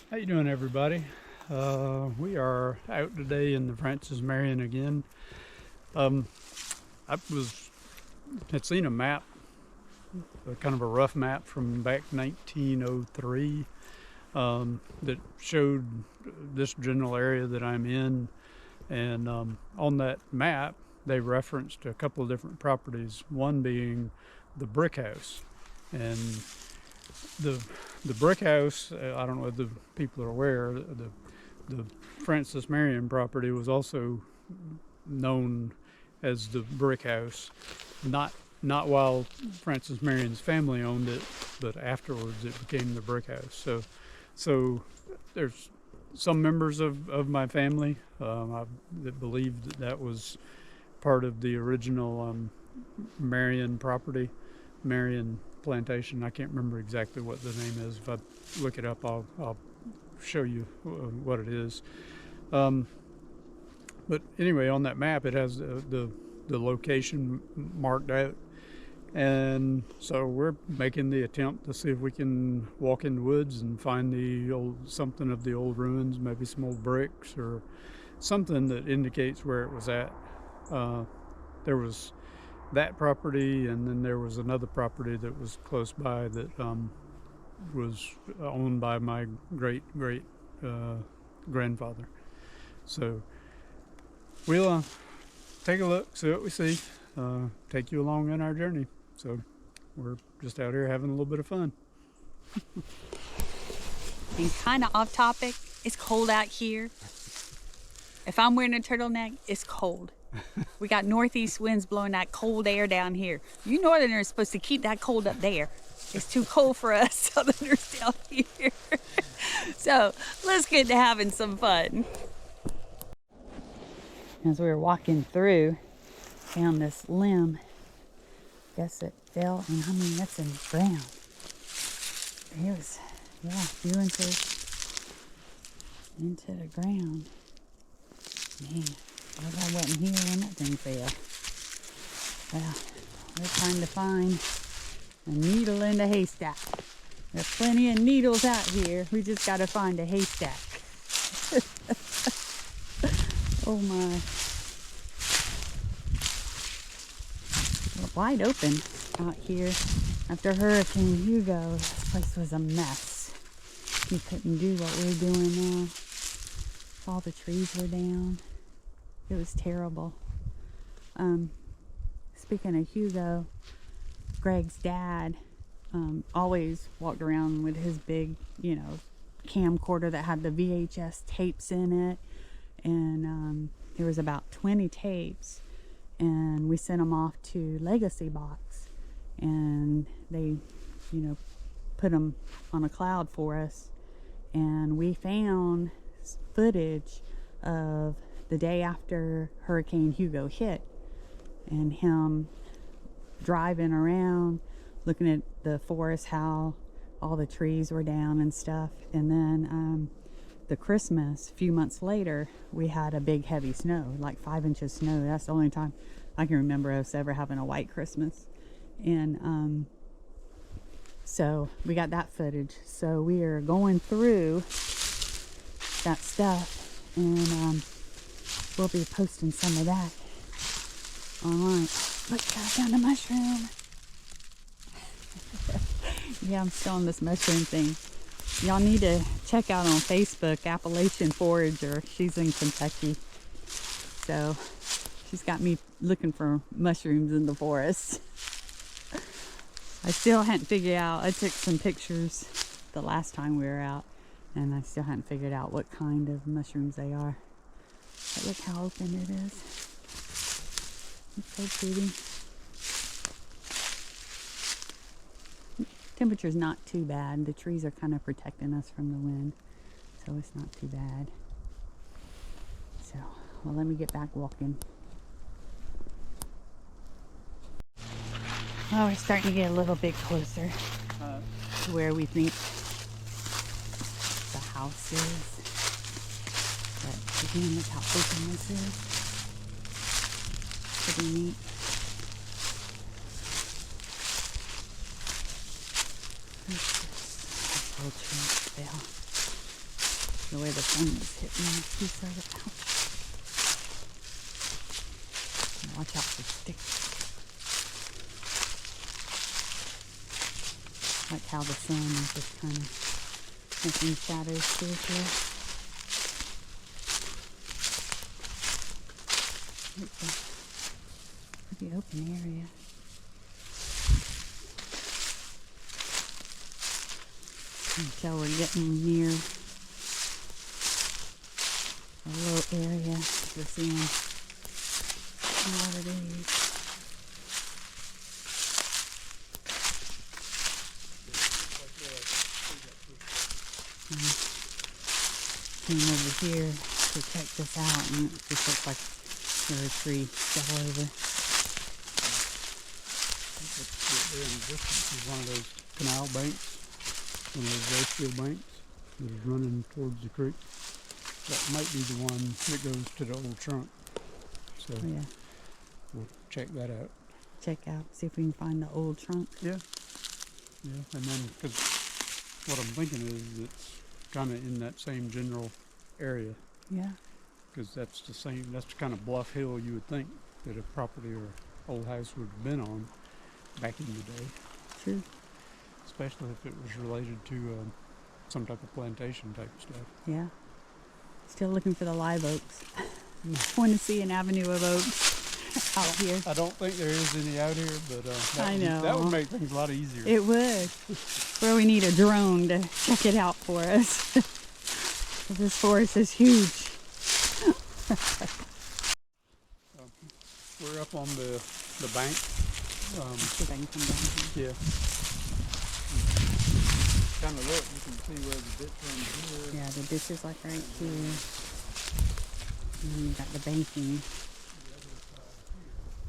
How you doing, everybody? We are out today in the Francis Marion again. Um, I had seen a map, kind of a rough map from back 1903, that showed this general area that I'm in, and on that map they referenced a couple of different properties. One being the brick house, and the the brick house. I don't know if the people are aware. The Francis Marion property was also known as the brick house, not while Francis Marion's family owned it, but afterwards it became the brick house. So there's some members of my family that believe that was part of the original Marion property, Marion plantation. I can't remember exactly what the name is. If I look it up, I'll show you what it is. But anyway, on that map, it has the location marked out, and so we're making the attempt to see if we can walk in the woods and find something of the old ruins, maybe some old bricks or something that indicates where it was at. There was that property, and then there was another property that was close by that was owned by my great grandfather. So we'll take a look, see what we see, take you along on our journey. So we're just out here having a little bit of fun. And kind of off topic, it's cold out here. If I'm wearing a turtleneck, it's cold. We got northeast winds blowing that cold air down here. You northerners are supposed to keep that cold up there. It's too cold for us southerners down here. So let's get to having some fun. As we were walking through, found this limb. Guess it fell, and I mean, that's in the ground. It was, a few inches into the ground. Man, I wasn't here when that thing fell. Well, we're trying to find a needle in the haystack. There's plenty of needles out here. We just got to find a haystack. Oh my. We're wide open out here. After Hurricane Hugo, this place was a mess. You couldn't do what we're doing now. All the trees were down. It was terrible. Speaking of Hugo, Greg's dad always walked around with his big, camcorder that had the VHS tapes in it. And there was about 20 tapes. And we sent them off to Legacy Box. And they, put them on a cloud for us. And we found footage of the day after Hurricane Hugo hit, and him driving around looking at the forest, how all the trees were down and stuff. And then the Christmas, a few months later, we had a big heavy snow, like 5 inches snow. That's the only time I can remember us ever having a white Christmas. And so we got that footage. So we are going through that stuff, and we'll be posting some of that online. Look, I found a mushroom. Yeah, I'm still on this mushroom thing. Y'all need to check out on Facebook, Appalachian Forager. She's in Kentucky. So she's got me looking for mushrooms in the forest. I still hadn't figured out. I took some pictures the last time we were out, and I still hadn't figured out what kind of mushrooms they are. But look how open it is. It's so pretty. Temperature's not too bad. The trees are kind of protecting us from the wind, so it's not too bad. So, well, let me get back walking. Oh, we're starting to get a little bit closer to where we think the house is. But again, look how open this is. Pretty neat. This whole tree fell. The way the sun was hitting on a piece of it. Ouch. Watch out for sticks. Like how the sun is just kind of making shadows through here. It's a pretty open area. You can tell we're getting near a little area. We're seeing a lot of these. Came over here to check this out, and it just looks like there a tree fell over. In the distance is one of those canal banks, one of those race field banks that is running towards the creek. That might be the one that goes to the old trunk. So Oh, yeah. we'll check that out. Check out, see if we can find the old trunk. Yeah. Yeah, and then because what I'm thinking is it's kind of in that same general area, Yeah. because that's the kind of bluff hill you would think that a property or old house would have been on back in the day, True. especially if it was related to some type of plantation type stuff. Yeah. Still looking for the live oaks. Want to see an avenue of oaks out here. I don't think there is any out here, but that would make things a lot easier. It would. Where we need a drone to check it out for us. This forest is huge. We're up on the bank. See if I can come down here. Yeah. Kind of look, you can see where the ditch runs here. Yeah, the ditch is like right here. And then you got the banking.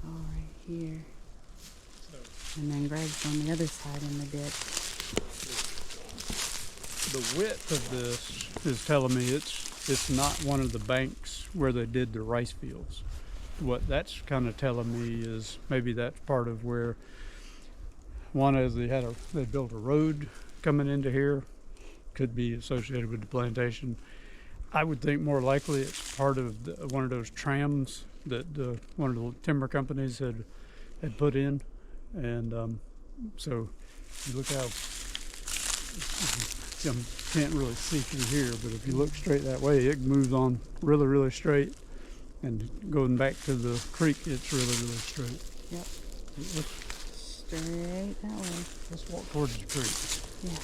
All right here. And then Greg's on the other side in the ditch. The width of this is telling me it's not one of the banks where they did the rice fields. What that's kind of telling me is maybe that's part of where one is they built a road coming into here, could be associated with the plantation. I would think more likely it's part of one of those trams that one of the timber companies had put in, and so you look how you can't really see through here, but if you look straight that way, it moves on really, really straight, and going back to the creek, it's really, really straight. Yep. Straight that way. Let's walk towards the creek. Yeah.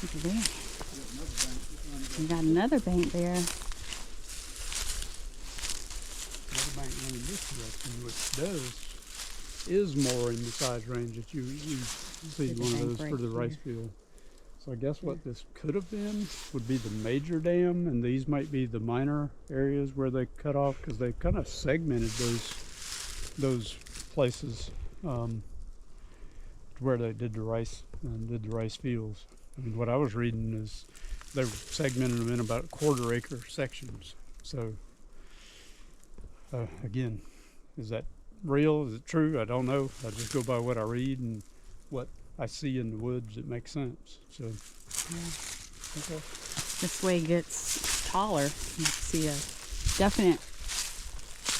Look at there. We got another bank there. Another bank running this direction, which is more in the size range that you see one of those for the rice field. So I guess what this could have been would be the major dam, and these might be the minor areas where they cut off, because they kind of segmented those places where they did the rice fields. I mean, what I was reading is they segmented them in about quarter-acre sections. So again, is that real? Is it true? I don't know. I just go by what I read and what I see in the woods. It makes sense. So Yeah. okay. This way gets taller. You can see a definite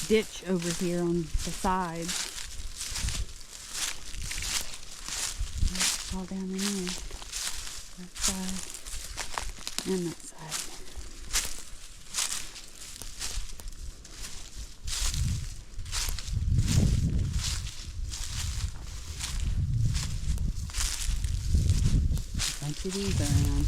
ditch over here on the side. All down in there. That side and that side. A bunch of these around.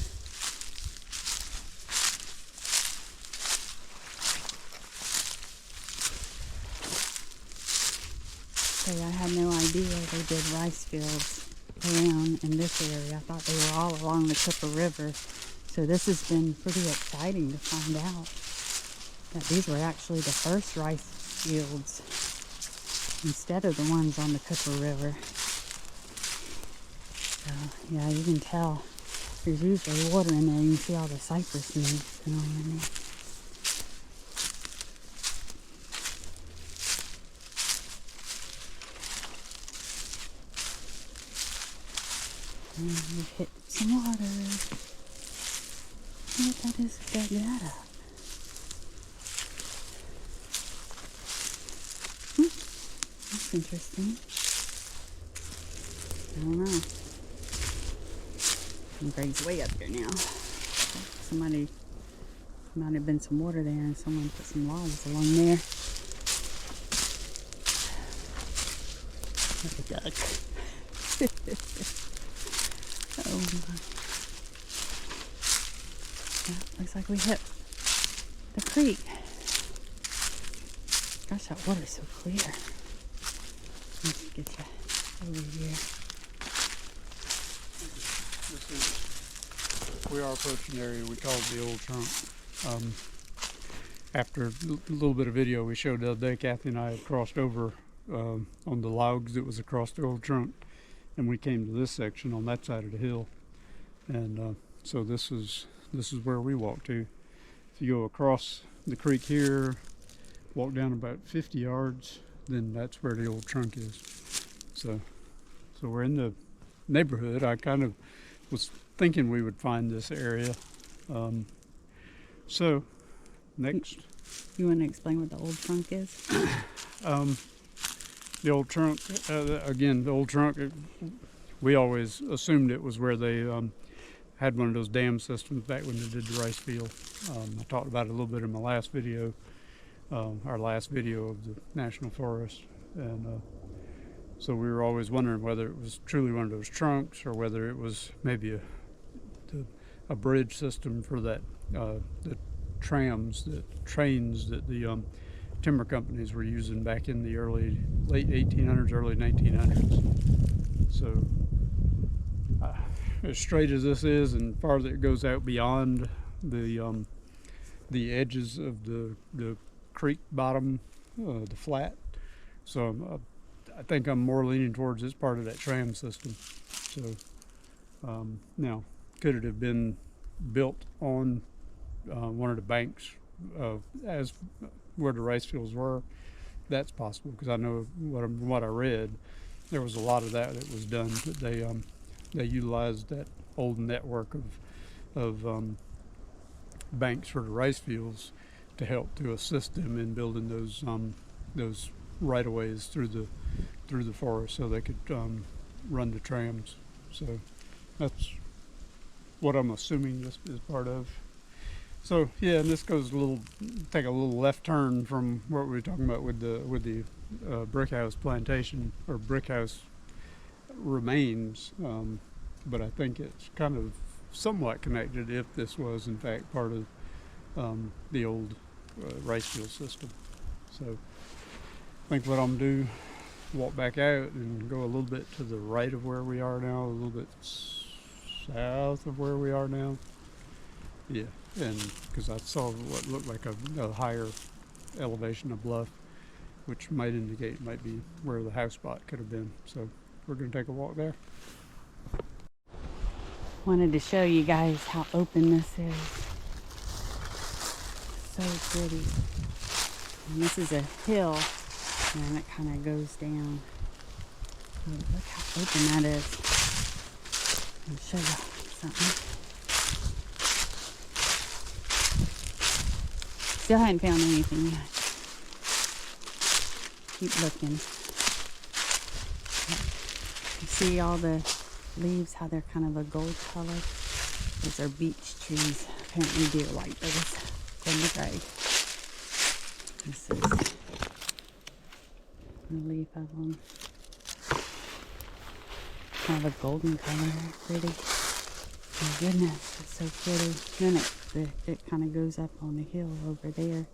Okay, I had no idea they did rice fields around in this area. I thought they were all along the Clipper River. So this has been pretty exciting to find out that these were actually the first rice fields instead of the ones on the Clipper River. So yeah, you can tell there's usually water in there. You can see all the cypress leaves and all in there. We've hit some water. I wonder what that is to dug that up. That's interesting. I don't know. And Greg's way up here now. Somebody, might have been some water there and someone put some logs along there. Like a duck. Oh my. Yeah, looks like we hit the creek. Gosh, that water's so clear. Let's get you over here. We are approaching the area we call the old trunk. After a little bit of video we showed the other day, Kathy and I had crossed over on the logs that was across the old trunk, and we came to this section on that side of the hill, and so this is where we walk to. If you go across the creek here, walk down about 50 yards, then that's where the old trunk is. So we're in the neighborhood. I kind of was thinking we would find this area. So next, You want to explain what the old trunk is? the old trunk, again, the old trunk, we always assumed it was where they had one of those dam systems back when they did the rice field. I talked about it a little bit in my last video, our last video of the National Forest, and so we were always wondering whether it was truly one of those trunks or whether it was maybe a bridge system for that the trains that the timber companies were using back in the late 1800s, early 1900s. So as straight as this is, and far as it goes out beyond the edges of the creek bottom, the flat. So I think I'm more leaning towards this part of that tram system. So now, could it have been built on one of the banks as where the rice fields were? That's possible, because I know what I read, there was a lot of that was done. That they utilized that old network of banks for the rice fields to help to assist them in building those right-of-ways through the forest, so they could run the trams. So that's what I'm assuming this is part of. So yeah, and this goes take a little left turn from what we were talking about with the brick house plantation or brick house remains, but I think it's kind of somewhat connected if this was in fact part of the old rice field system. So I think what I'm gonna do, walk back out and go a little bit to the right of where we are now, a little bit south of where we are now. Yeah, and because I saw what looked like a higher elevation of bluff, which might indicate might be where the house spot could have been. So we're going to take a walk there. Wanted to show you guys how open this is. So pretty. And this is a hill, and it kind of goes down. Oh, look how open that is. I'll show you something. Still haven't found anything yet. Keep looking. You see all the leaves, how they're kind of a gold color? Those are beech trees. Apparently deer like those. According to Greg. This is a leaf of them. Kind of a golden color. Pretty. My goodness, it's so pretty. Then it kind of goes up on the hill over there.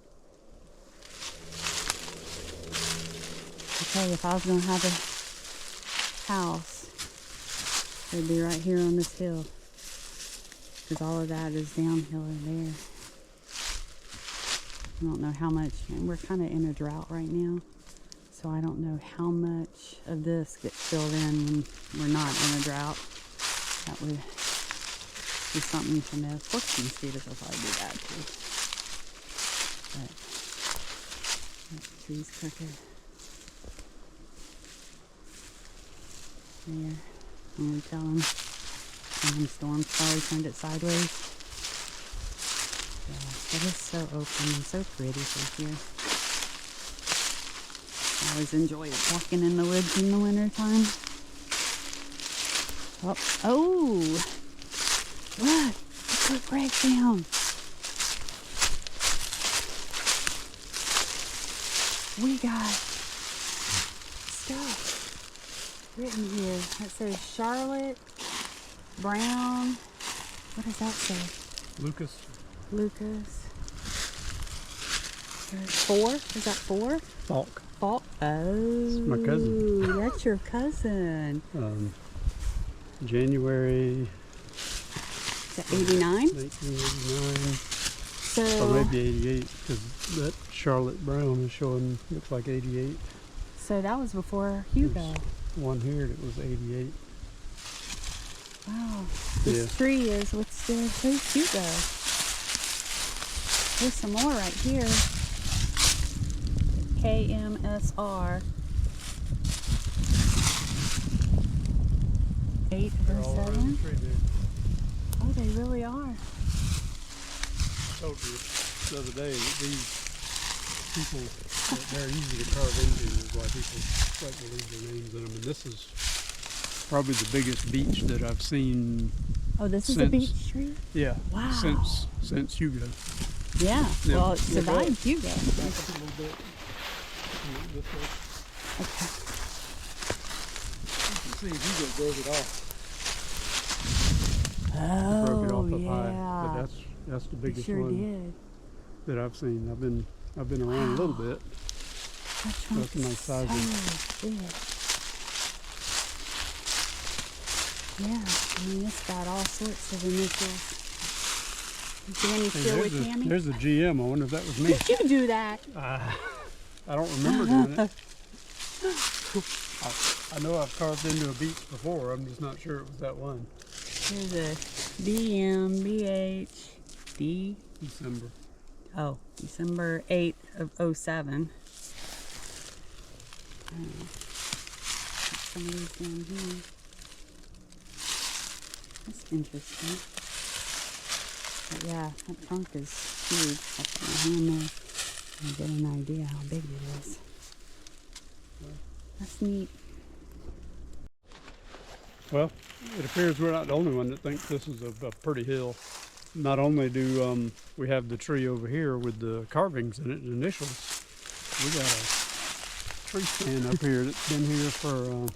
Okay, if I was going to have a house, it'd be right here on this hill. Because all of that is downhill in there. I don't know how much, and we're kind of in a drought right now. So I don't know how much of this gets filled in when we're not in a drought. That would be something to know. Forks and mosquitoes will probably do that too. But that tree's crooked. There. I'm gonna tell them sandstorm probably turned it sideways. Yeah, but it's so open and so pretty through here. I always enjoy walking in the woods in the wintertime. Oh! Look! Look what Greg found! We got stuff written here that says Charlotte Brown. What does that say? Lucas. Lucas. There's 4? Is that 4? Falk. Falk. Oh, my cousin. That's your cousin. January. Is that 89? 1989. So, Or maybe 88, because that Charlotte Brown is showing, looks like 88. so that was before Hugo. There's one here that was 88. Wow. This tree is what's who's Hugo. There's some more right here. KMSR 8 They're and all around 7. the tree there. Oh, they really are. I told you the other day that these people, that they're easy to carve into is why people like to leave their names in them. And this is probably the biggest beech that I've seen. Oh, this is a beech tree? Yeah. Wow. Since Hugo. Yeah. Yeah. Well, it survived Hugo. Back up a little bit. This way. Okay. You can see Hugo broke it off. Oh, Broke it off up yeah. high. But that's the It biggest sure one did. that I've seen. I've been around a little bit. That trunk That's a nice is so size. big. Yeah, I mean, it's got all sorts of initials. Is Danny still with Tammy? There's a GM. I wonder if that was me. Did you do that? I don't remember doing it. I know I've carved into a beech before. I'm just not sure it was that one. There's a DMBHD. December. Oh, December 8th of 07. Some of these down here. That's interesting. But yeah, that trunk is huge. I'll put my hand there and get an idea how big it is. That's neat. Well, it appears we're not the only one that thinks this is a pretty hill. Not only do we have the tree over here with the carvings in it, the initials, we got a tree stand up here that's been here for,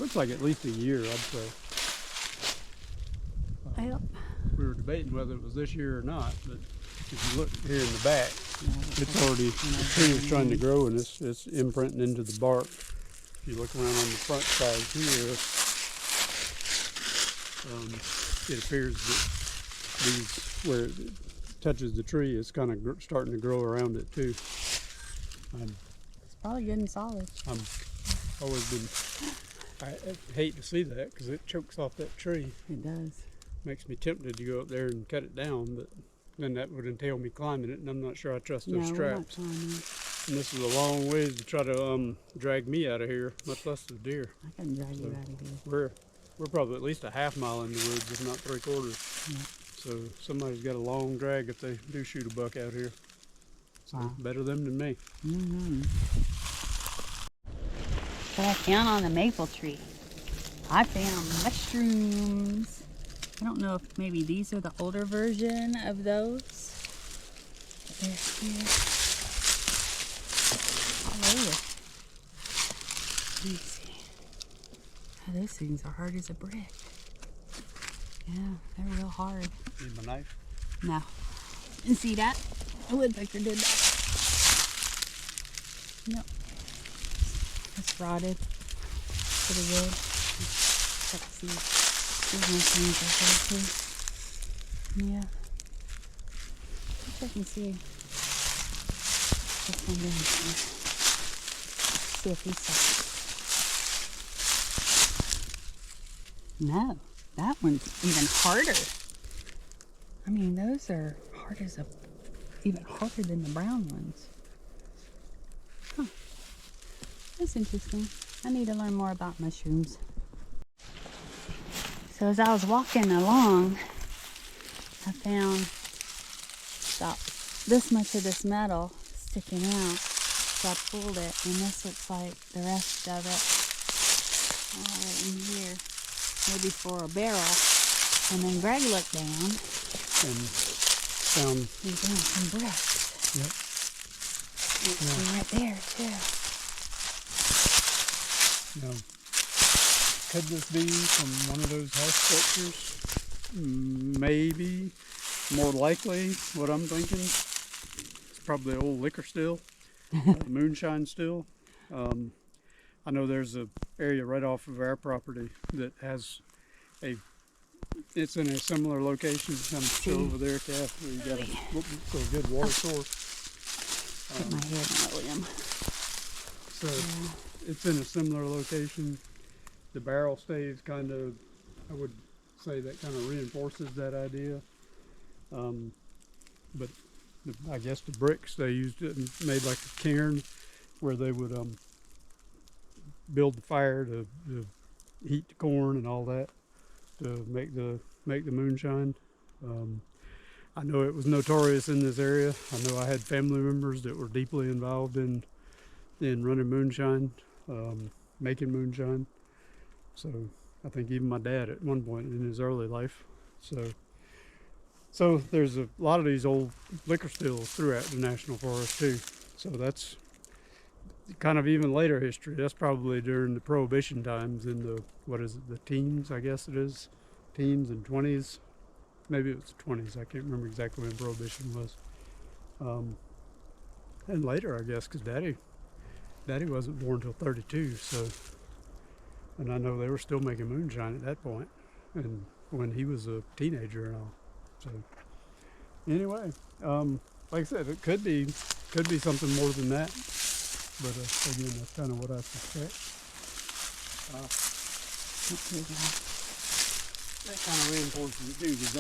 looks like at least a year, I'd say. Yep. We were debating whether it was this year or not, but if you look here in the back, it's already, the tree is trying to grow and it's imprinting into the bark. If you look around on the front side here, it appears that these, where it touches the tree, it's kind of starting to grow around it too. It's probably good and solid. I've always been, I hate to see that because it chokes off that tree. It does. Makes me tempted to go up there and cut it down, but then that would entail me climbing it, and I'm not sure I trust those straps. And this is a long ways to try to drag me out of here, much less the deer. I can drag you out of here. We're probably at least a half mile in the woods, if not 3/4. Yeah. So somebody's got a long drag if they do shoot a buck out here. So Wow. better them than me. Mm-hmm. But I found on the maple tree. I found mushrooms. I don't know if maybe these are the older version of those. But they're here. All over. Let me see. Oh, those things are hard as a brick. Yeah, they're real hard. Need my knife? No. And see that? A woodpecker did that. Nope. It's rotted. Pretty good. Check to see. There's no things right there too. Yeah. Let's check and see. This one down here. See if he's soft. No, that one's even harder. I mean, those are hard as even harder than the brown ones. Huh. That's interesting. I need to learn more about mushrooms. So as I was walking along, I found about this much of this metal sticking out. So I pulled it, and this looks like the rest of it. All right in here, maybe for a barrel. And then Greg looked down and found some bricks. Yep. And right there too. Now, could this be from one of those house structures? Maybe. More likely, what I'm thinking, it's probably an old liquor still, moonshine still. I know there's an area right off of our property that has it's in a similar location. I'm still over there, Kath, where you got a good water source. Put my head on William. So it's in a similar location. The barrel stays kind of, I would say that kind of reinforces that idea. But I guess the bricks, they used it and made like a cairn where they would build the fire to heat the corn and all that to make the moonshine. I know it was notorious in this area. I know I had family members that were deeply involved in running moonshine, making moonshine. So I think even my dad at one point in his early life. So there's a lot of these old liquor stills throughout the National Forest too. So that's kind of even later history. That's probably during the Prohibition times in the, the teens, I guess it is. Teens and 20s. Maybe it was the 20s. I can't remember exactly when Prohibition was. And later, I guess, because Daddy wasn't born until 32. So, and I know they were still making moonshine at that point, and when he was a teenager and all. So anyway, like I said, it could be something more than that, but again, that's kind of what I suspect. That kind of reinforces it too, because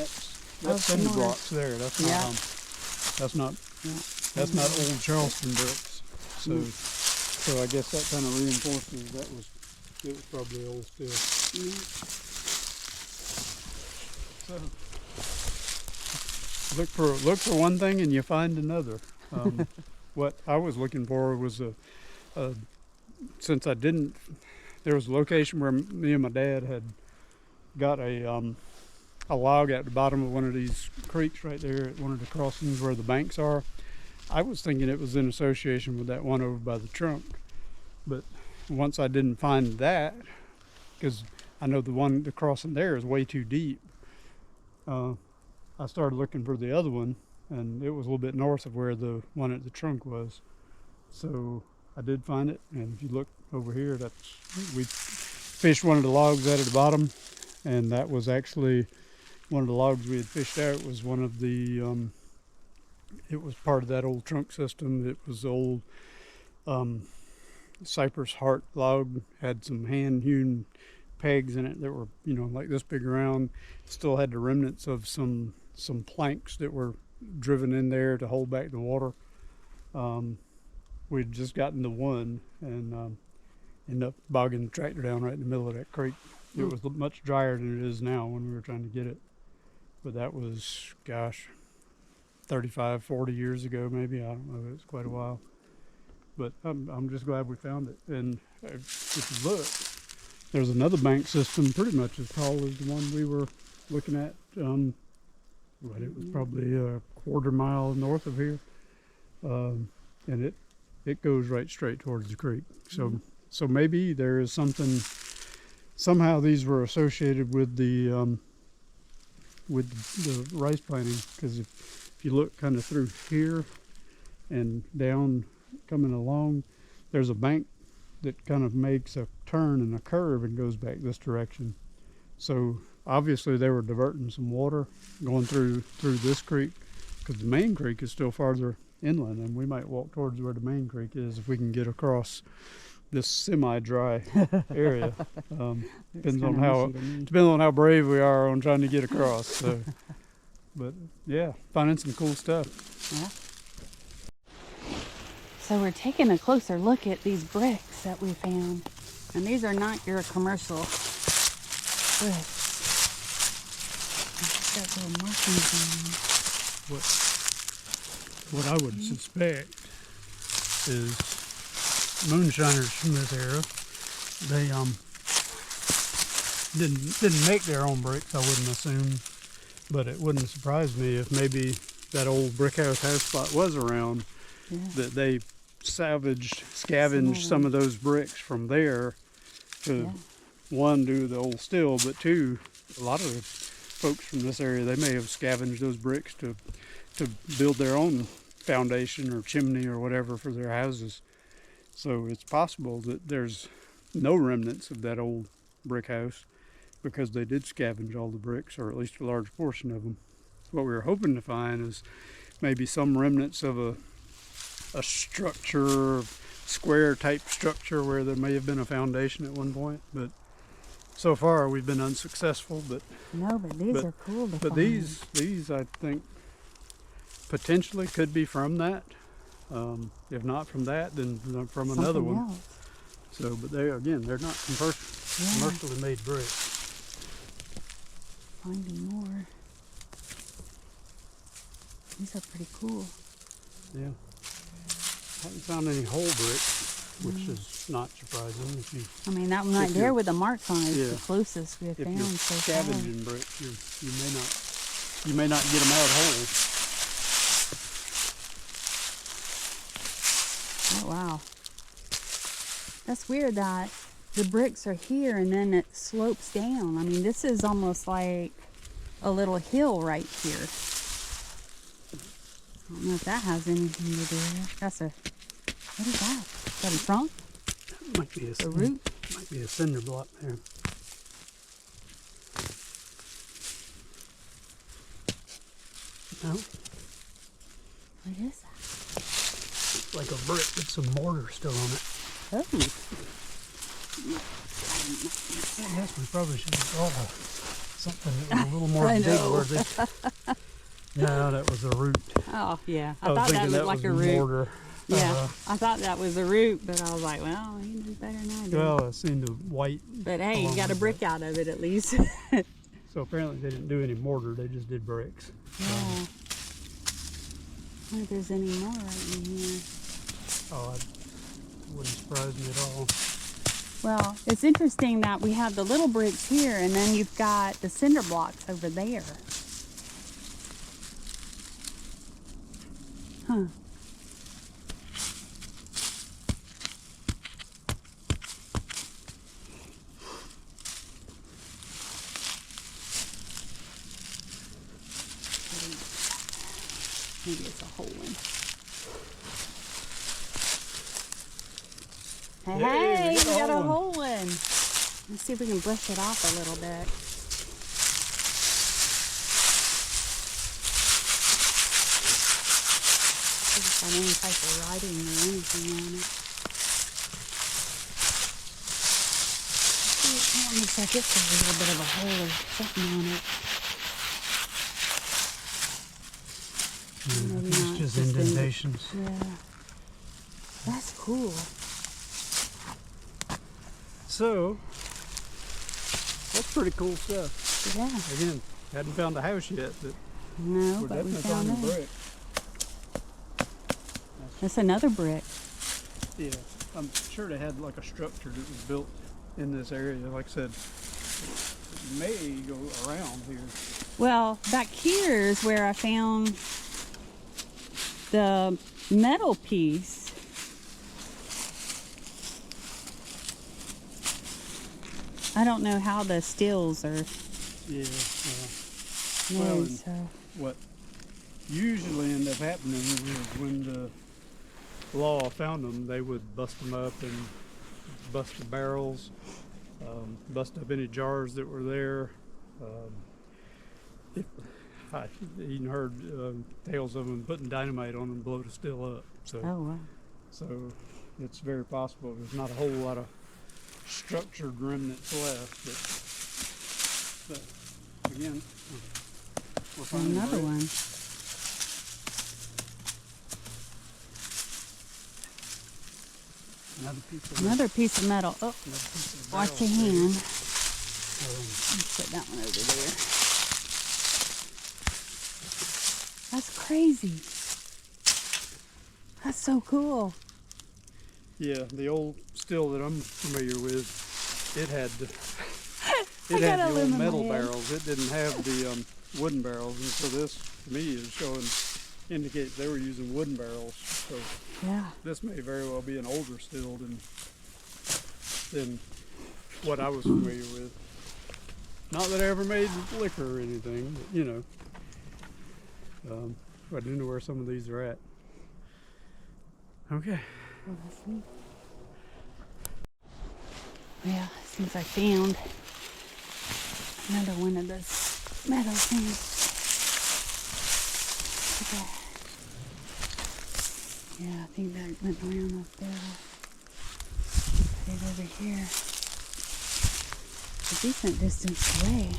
that's cinder blocks there. That's not old Charleston bricks. So I guess that kind of reinforces it was probably old still. So. Look for one thing and you find another. What I was looking for was since there was a location where me and my dad had got a log at the bottom of one of these creeks right there at one of the crossings where the banks are. I was thinking it was in association with that one over by the trunk, but once I didn't find that, because I know the crossing there is way too deep. I started looking for the other one, and it was a little bit north of where the one at the trunk was. So I did find it, and if you look over here, we fished one of the logs out at the bottom, and that was actually one of the logs we had fished out. Was one of the it was part of that old trunk system. It was old cypress heart log, had some hand-hewn pegs in it that were like this big around. Still had the remnants of some planks that were driven in there to hold back the water. We'd just gotten the one and ended up bogging the tractor down right in the middle of that creek. It was much drier than it is now when we were trying to get it, but that was 35, 40 years ago maybe. I don't know, it was quite a while, but I'm just glad we found it. And if you look, there's another bank system pretty much as tall as the one we were looking at. But it was probably a quarter mile north of here, and it goes right straight towards the creek. So maybe there is something. Somehow these were associated with the rice planting, because if you look kind of through here and down coming along, there's a bank that kind of makes a turn and a curve and goes back this direction. So obviously they were diverting some water going through this creek, because the main creek is still farther inland, and we might walk towards where the main creek is if we can get across this semi-dry area. Depends on how brave we are on trying to get across. So, but yeah, finding some cool stuff. Yeah. So we're taking a closer look at these bricks that we found, and these are not your commercial bricks. It's got little markings What I would suspect is moonshiners from this era. They didn't make their own bricks, I wouldn't assume, but it wouldn't surprise me if maybe that old brick house spot was around. on it. That they scavenged some of those bricks from there to one, do the old still, but two, a lot of the folks from this area, they may have scavenged those bricks to build their own foundation or chimney or whatever for their houses. So it's possible that there's no remnants of that old brick house because they did scavenge all the bricks, or at least a large portion of them. What we were hoping to find is maybe some remnants of a structure, square type structure where there may have been a foundation at one point, but so far we've been unsuccessful. But these are cool to but find. these I think potentially could be from that. If not from that, then from another Something one. else. So, but they're not commercially made bricks. Finding more. These are pretty cool. Yeah. Haven't found any whole bricks, which is not surprising. If you I mean, that one right there with the marks on it is the closest we've if found you're so far. scavenging bricks, you may not get them out whole. Oh wow, that's weird that the bricks are here and then it slopes down. I mean, this is almost like a little hill right here. I don't know if that has anything to do with it. That's a, what is that? Is that a trunk? Might be A root? Might be a cinder block there. No, What is that? it's like a brick with some mortar still on it. Oh, I guess we probably should have thought of something that was a little more I dig know. worthy. No, that was a root. oh yeah. I was thought that thinking looked like was a root. mortar. Yeah, I thought that was a root, but I was like, well, he knows better than I do. Well, I seen the white. But hey, you along got a with brick out of it at least. So apparently they didn't do any mortar, they just did bricks. Yeah. I wonder if there's any more right in here. Oh, it wouldn't surprise me at all. Well, it's interesting that we have the little bricks here and then you've got the cinder blocks over there. Huh. Maybe it's a whole one. Hey, we got a whole one. Let's see if we can brush it off a little bit. See if it's got any type of writing or anything on it. It looks like it's got a little bit of a hole or something on it. Maybe It's not, just just indentations. Yeah. That's cool. So, that's pretty cool stuff. Yeah. Again, hadn't found a house yet, but No, we're but we definitely found finding that. brick. That's another brick. Yeah, I'm sure they had like a structure that was built in this area. Like I said, it may go around here. Well, back here is where I found the metal piece. I don't know how the stills are Yeah. made, and so. what usually ended up happening is when the law found them, they would bust them up and bust the barrels, bust up any jars that were there. I even heard tales of them putting dynamite on them and blow the still up. So, Oh, wow. so it's very possible there's not a whole lot of structured remnants left. But again, we're finding Another brick. one. Another piece of metal. Oh, watch your hand. Let's put that one over there. crazy. That's so cool. Yeah, the old still that I'm familiar with, it had the, I it had got the old aluminum metal head. barrels. It didn't have the wooden barrels, and so this to me is showing indicates they were using wooden barrels. So Yeah. this may very well be an older still than what I was familiar with. Not that I ever made liquor or anything, but you know. I do know where some of these are at. Okay. Oh, that's neat. Yeah, since I found another one of those metal things. Look at that. Yeah, I think that went around up there. Put it over here. It's a decent distance away.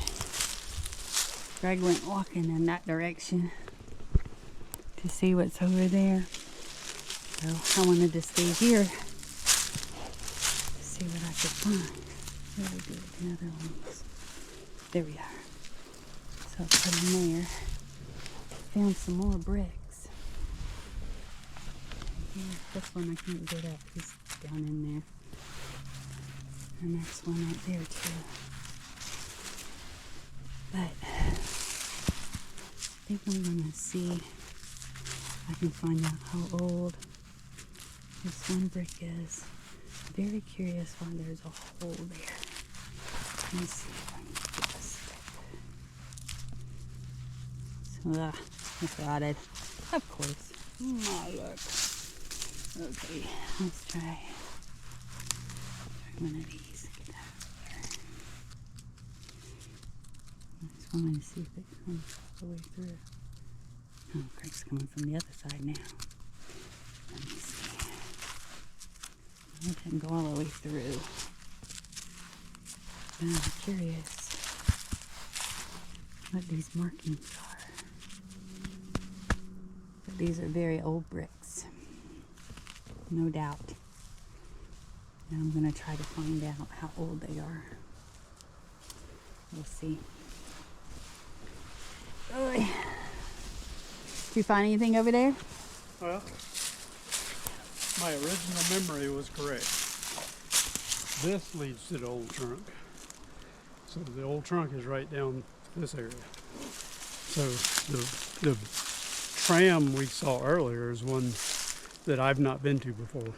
Greg went walking in that direction to see what's over there. So I wanted to stay here to see what I could find. Really good. Another one. There we are. So I put them there. Found some more bricks. Here, this one I can't get up. He's down in there. The next one right there too. But I think I'm gonna see if I can find out how old this one brick is. Very curious why there's a hole there. Let me see if I can get a stick. So, it's rotted. Of course. Oh, look. Okay, let's try one of these. Get that over there. I just wanted to see if it comes all the way through. Oh, Greg's coming from the other side now. Let me see. It didn't go all the way through. I'm curious what these markings are. But these are very old bricks. No doubt. And I'm going to try to find out how old they are. We'll see. Oy. Did you find anything over there? Well, my original memory was correct. This leads to the old trunk. So the old trunk is right down this area. So the tram we saw earlier is one that I've not been to before.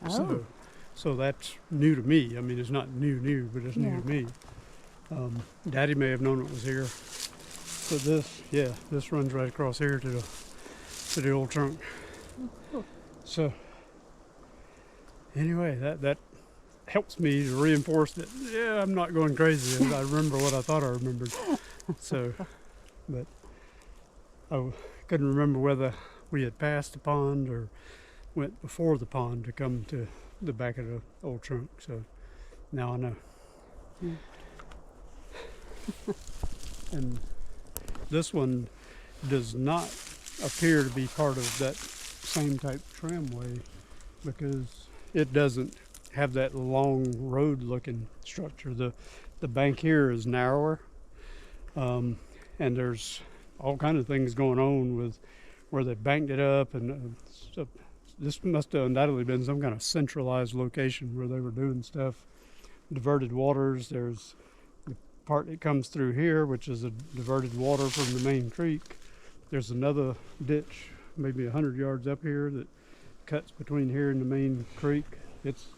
Oh. So that's new to me. I mean, it's not new, but it's new to me. Daddy may have known it was here. So this runs right across here to the old trunk. Cool. So anyway, that helps me to reinforce that, yeah, I'm not going crazy. I remember what I thought I remembered. So, but I couldn't remember whether we had passed the pond or went before the pond to come to the back of the old trunk. So now I know. Mm. And this one does not appear to be part of that same type tramway because it doesn't have that long road looking structure. The bank here is narrower, and there's all kind of things going on with where they banked it up, and so this must have undoubtedly been some kind of centralized location where they were doing stuff. Diverted waters, there's the part that comes through here, which is a diverted water from the main creek. There's another ditch maybe 100 yards up here that cuts between here and the main creek. It's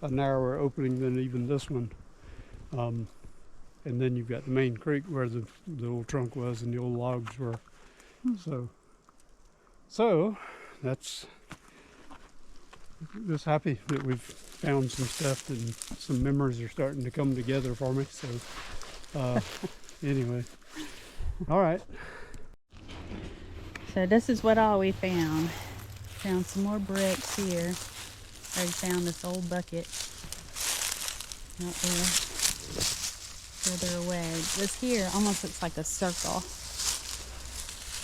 a narrower opening than even this one. And then you've got the main creek where the old trunk was and the old logs were. So that's just happy that we've found some stuff and some memories are starting to come together for me. So anyway, all right. So this is what all we found. Found some more bricks here. I found this old bucket out there further away. This here almost looks like a circle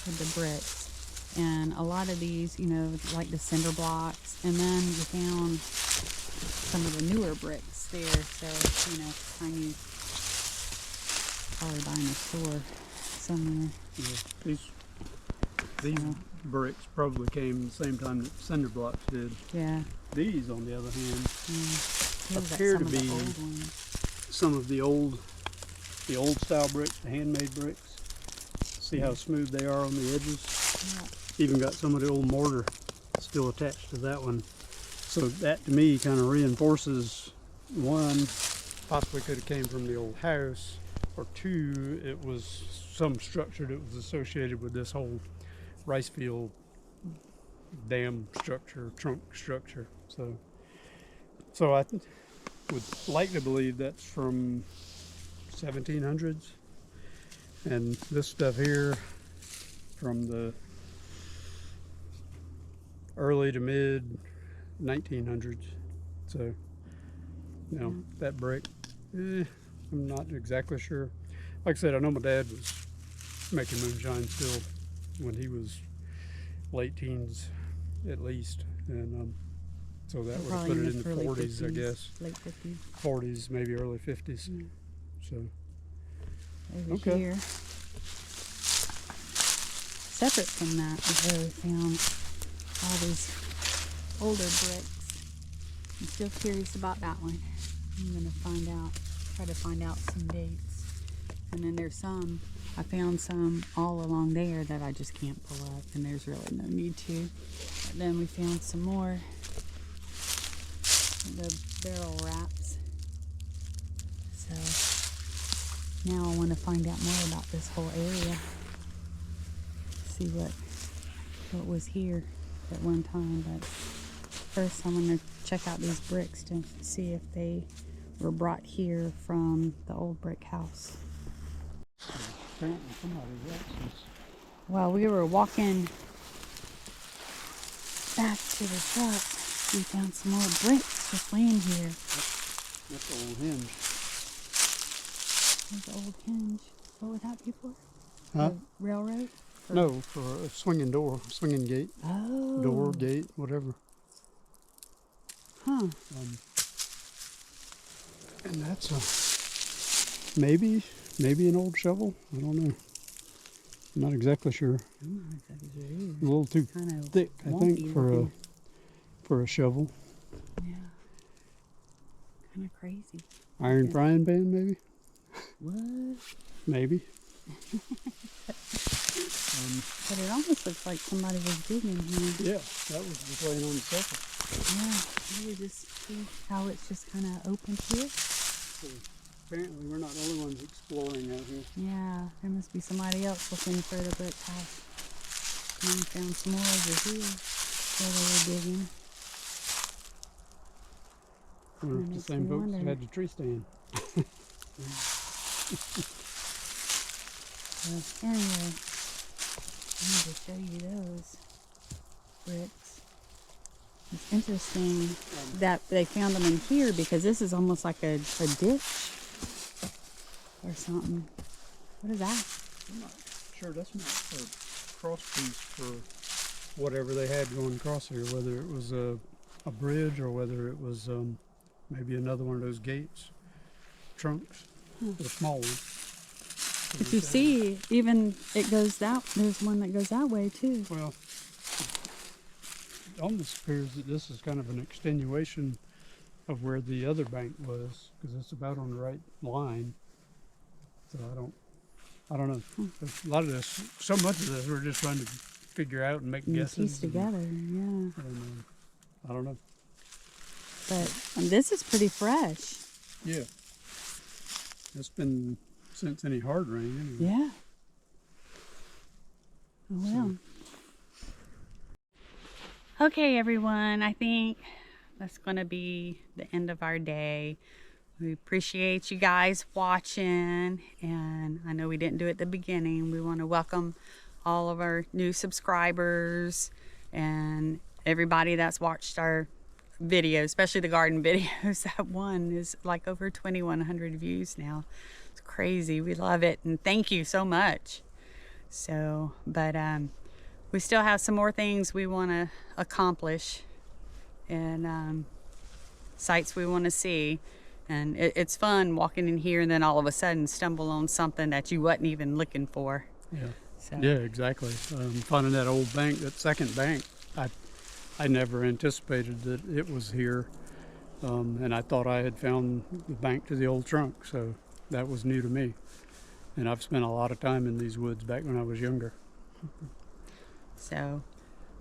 with the bricks. And a lot of these, you know, like the cinder blocks. And then we found some of the newer bricks there. So, you know, tiny, probably buying a store somewhere. Yeah, these bricks probably came the same time that cinder blocks did. Yeah. These, on the other hand, Those are appear some to of the be old ones. some of the old style bricks, the handmade bricks. See how smooth they are on the edges? Yeah. Even got some of the old mortar still attached to that one. So that to me kind of reinforces, one, possibly could have came from the old house, or two, it was some structure that was associated with this whole rice field dam structure, trunk structure. So I would like to believe that's from 1700s, and this stuff here from the early to mid 1900s. So, you know, that brick, I'm not exactly sure. Like I said, I know my dad was making moonshine still when he was late teens, at least, and so that would have put it in the 40s, I guess. Late 50s. 40s, maybe early 50s. Mm. So, Over okay. here. Separate from that is where we found all these older bricks. I'm still curious about that one. I'm gonna try to find out some dates. And then there's some, I found some all along there that I just can't pull up, and there's really no need to. But then we found some more, the barrel wraps. So now I want to find out more about this whole area. See what was here at one time. But first I'm going to check out these bricks to see if they were brought here from the old brick house. Apparently somebody else's. While we were walking back to the truck, we found some more bricks just laying here. That's the old hinge. There's the old hinge. What would that be for? Huh? The railroad? No, for a swinging door, swinging gate, Oh. door, gate, whatever. Huh. And that's maybe an old shovel. I don't know. I'm not exactly sure. I'm not exactly sure either. A little too Kind of thick, I think, for a shovel. Yeah. Kind of crazy. Iron Okay. frying pan, maybe. What? Maybe. But it almost looks like somebody was digging here. Yeah, that was just laying on the surface. Yeah. Maybe just see how it's just kind of open here. So apparently, we're not the only ones exploring out here. Yeah, there must be somebody else looking for the brick house. And we found some more over here where they were digging. I wonder if the Makes same me folks wonder. who had the tree stand. So anyway, I need to show you those bricks. It's interesting that they found them in here because this is almost like a ditch or something. What is that? I'm not sure. That's not a cross piece for whatever they had going across here, whether it was a bridge or whether it was maybe another one of those gates, trunks, the small ones. If you see, even it goes that, there's one that goes that way too. Well, it almost appears that this is kind of an extenuation of where the other bank was, because it's about on the right line. So I don't know. A lot of this, so much of this, we're just trying to figure out and make And guesses. piece together, yeah. And, I don't know. But this is pretty fresh. Yeah. It's been since any hard rain. Anyway. Yeah. Oh, well. Okay, everyone. I think that's going to be the end of our day. We appreciate you guys watching. And I know we didn't do it at the beginning. We want to welcome all of our new subscribers and everybody that's watched our videos, especially the garden videos. That one is like over 2,100 views now. It's crazy. We love it, and thank you so much. So, but we still have some more things we want to accomplish, and sites we want to see. And it's fun walking in here and then all of a sudden stumble on something that you wasn't even looking for. Yeah. So Yeah, exactly. Finding that old bank, that second bank, I never anticipated that it was here, and I thought I had found the bank to the old trunk, so that was new to me. And I've spent a lot of time in these woods back when I was younger. So,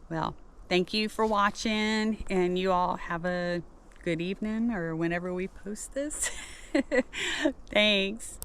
well, thank you for watching, and you all have a good evening or whenever we post this. Thanks.